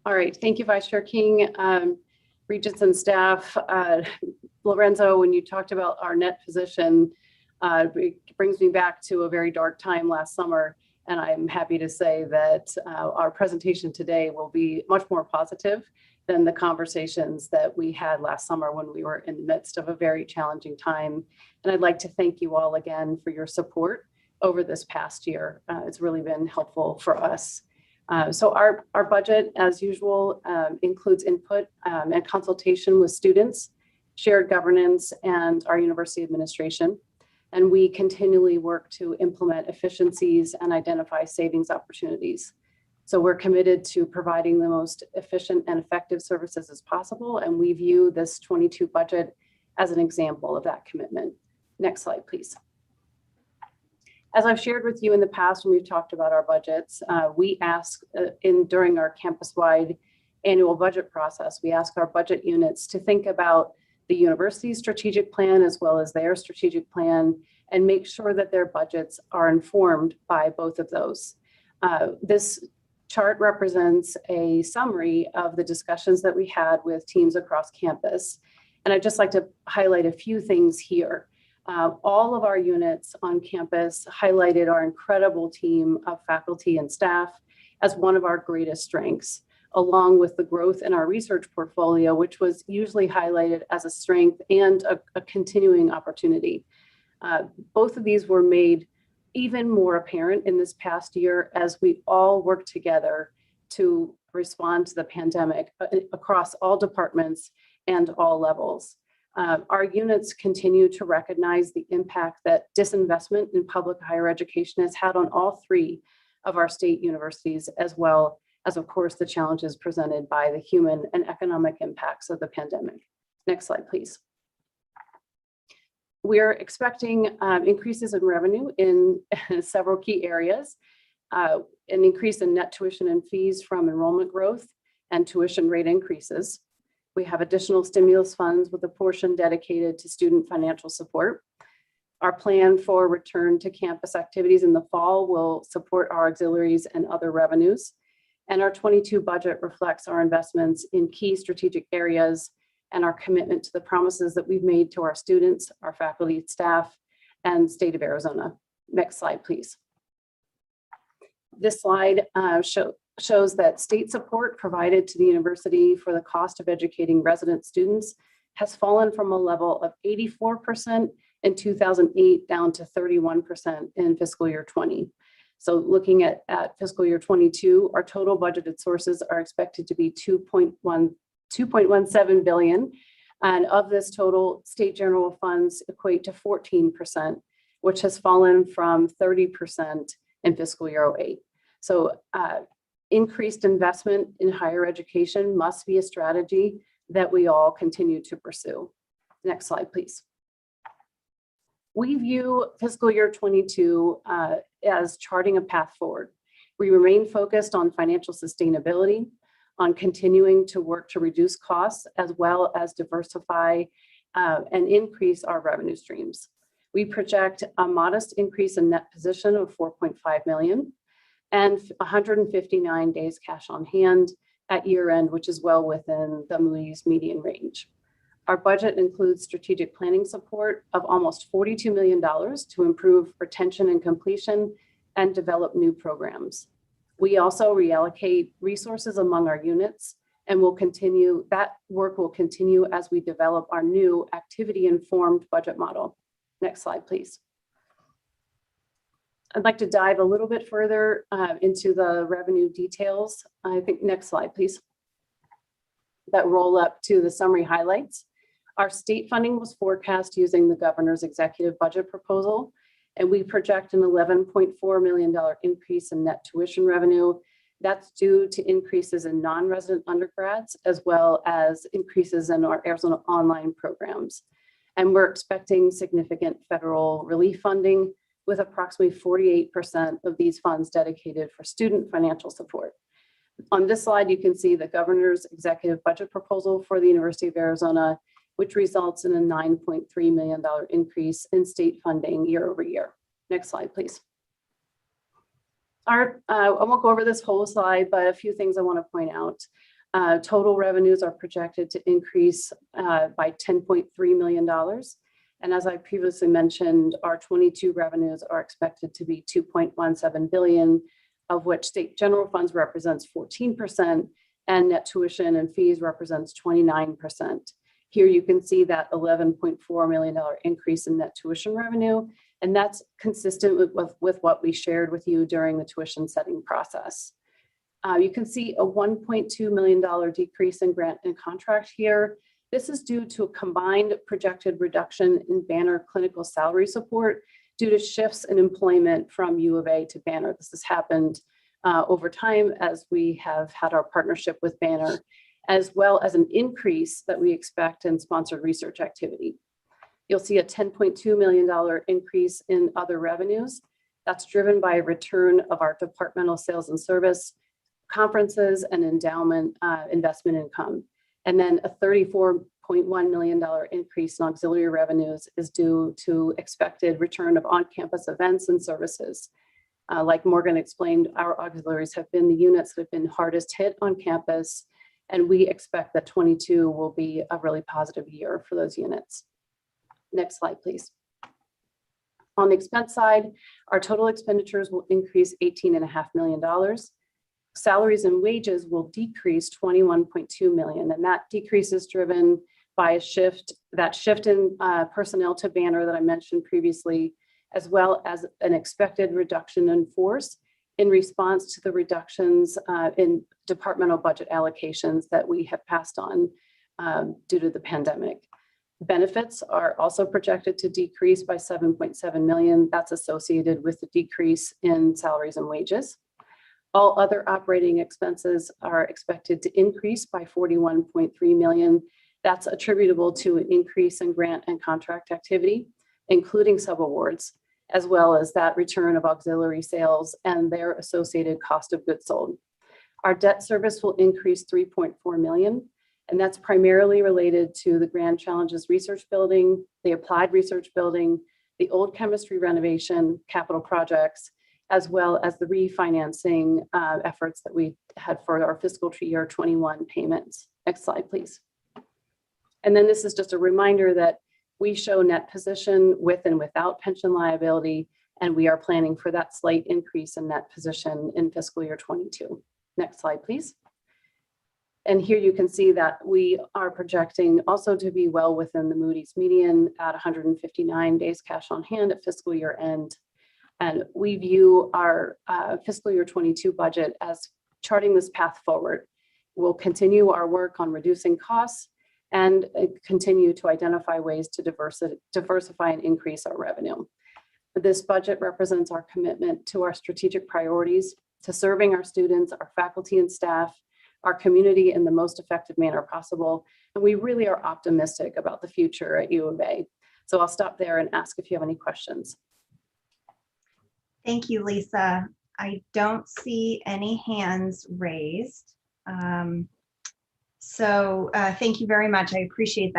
All right, thank you, Vice Chair King, Regents and staff. Lorenzo, when you talked about our net position, it brings me back to a very dark time last summer. And I'm happy to say that our presentation today will be much more positive than the conversations that we had last summer when we were in the midst of a very challenging time. And I'd like to thank you all again for your support over this past year. It's really been helpful for us. So our budget, as usual, includes input and consultation with students, shared governance, and our university administration. And we continually work to implement efficiencies and identify savings opportunities. So we're committed to providing the most efficient and effective services as possible. And we view this 22 budget as an example of that commitment. Next slide, please. As I've shared with you in the past when we've talked about our budgets, we ask during our campus-wide annual budget process, we ask our budget units to think about the university's strategic plan as well as their strategic plan and make sure that their budgets are informed by both of those. This chart represents a summary of the discussions that we had with teams across campus. And I'd just like to highlight a few things here. All of our units on campus highlighted our incredible team of faculty and staff as one of our greatest strengths, along with the growth in our research portfolio, which was usually highlighted as a strength and a continuing opportunity. Both of these were made even more apparent in this past year as we all worked together to respond to the pandemic across all departments and all levels. Our units continue to recognize the impact that disinvestment in public higher education has had on all three of our state universities, as well as, of course, the challenges presented by the human and economic impacts of the pandemic. Next slide, please. We're expecting increases in revenue in several key areas, an increase in net tuition and fees from enrollment growth and tuition rate increases. We have additional stimulus funds with a portion dedicated to student financial support. Our plan for return to campus activities in the fall will support our auxiliaries and other revenues. And our 22 budget reflects our investments in key strategic areas and our commitment to the promises that we've made to our students, our faculty, staff, and state of Arizona. Next slide, please. This slide shows that state support provided to the university for the cost of educating resident students has fallen from a level of 84% in 2008 down to 31% in fiscal year 20. So looking at fiscal year 22, our total budgeted sources are expected to be 2.17 billion. And of this total, state general funds equate to 14%, which has fallen from 30% in fiscal year 08. So increased investment in higher education must be a strategy that we all continue to pursue. Next slide, please. We view fiscal year 22 as charting a path forward. We remain focused on financial sustainability, on continuing to work to reduce costs, as well as diversify and increase our revenue streams. We project a modest increase in net position of 4.5 million and 159 days cash on hand at year end, which is well within the Moody's median range. Our budget includes strategic planning support of almost $42 million to improve retention and completion and develop new programs. We also reallocate resources among our units and that work will continue as we develop our new activity-informed budget model. Next slide, please. I'd like to dive a little bit further into the revenue details. I think next slide, please. That roll up to the summary highlights. Our state funding was forecast using the governor's executive budget proposal, and we project an $11.4 million increase in net tuition revenue. That's due to increases in non-resident undergrads, as well as increases in our Arizona online programs. And we're expecting significant federal relief funding, with approximately 48% of these funds dedicated for student financial support. On this slide, you can see the governor's executive budget proposal for the University of Arizona, which results in a $9.3 million increase in state funding year over year. Next slide, please. I won't go over this whole slide, but a few things I want to point out. Total revenues are projected to increase by $10.3 million. And as I previously mentioned, our 22 revenues are expected to be $2.17 billion, of which state general funds represents 14% and net tuition and fees represents 29%. Here you can see that $11.4 million increase in net tuition revenue, and that's consistent with what we shared with you during the tuition setting process. You can see a $1.2 million decrease in grant and contract here. This is due to a combined projected reduction in Banner clinical salary support due to shifts in employment from U of A to Banner. This has happened over time as we have had our partnership with Banner, as well as an increase that we expect in sponsored research activity. You'll see a $10.2 million increase in other revenues. That's driven by a return of our departmental sales and service, conferences, and endowment investment income. And then a $34.1 million increase in auxiliary revenues is due to expected return of on-campus events and services. Like Morgan explained, our auxiliaries have been the units that have been hardest hit on campus, and we expect that 22 will be a really positive year for those units. Next slide, please. On the expense side, our total expenditures will increase $18.5 million. Salaries and wages will decrease $21.2 million, and that decrease is driven by a shift in personnel to Banner that I mentioned previously, as well as an expected reduction in force in response to the reductions in departmental budget allocations that we have passed on due to the pandemic. Benefits are also projected to decrease by $7.7 million. That's associated with the decrease in salaries and wages. All other operating expenses are expected to increase by $41.3 million. That's attributable to an increase in grant and contract activity, including subawards, as well as that return of auxiliary sales and their associated cost of goods sold. Our debt service will increase $3.4 million, and that's primarily related to the Grand Challenges Research Building, the Applied Research Building, the old chemistry renovation, capital projects, as well as the refinancing efforts that we had for our fiscal year 21 payments. Next slide, please. And then this is just a reminder that we show net position with and without pension liability, and we are planning for that slight increase in net position in fiscal year 22. Next slide, please. And here you can see that we are projecting also to be well within the Moody's median at 159 days cash on hand at fiscal year end. And we view our fiscal year 22 budget as charting this path forward. We'll continue our work on reducing costs and continue to identify ways to diversify and increase our revenue. This budget represents our commitment to our strategic priorities, to serving our students, our faculty and staff, our community in the most effective manner possible. And we really are optimistic about the future at U of A. So I'll stop there and ask if you have any questions. Thank you, Lisa. I don't see any hands raised. So thank you very much. I appreciate that.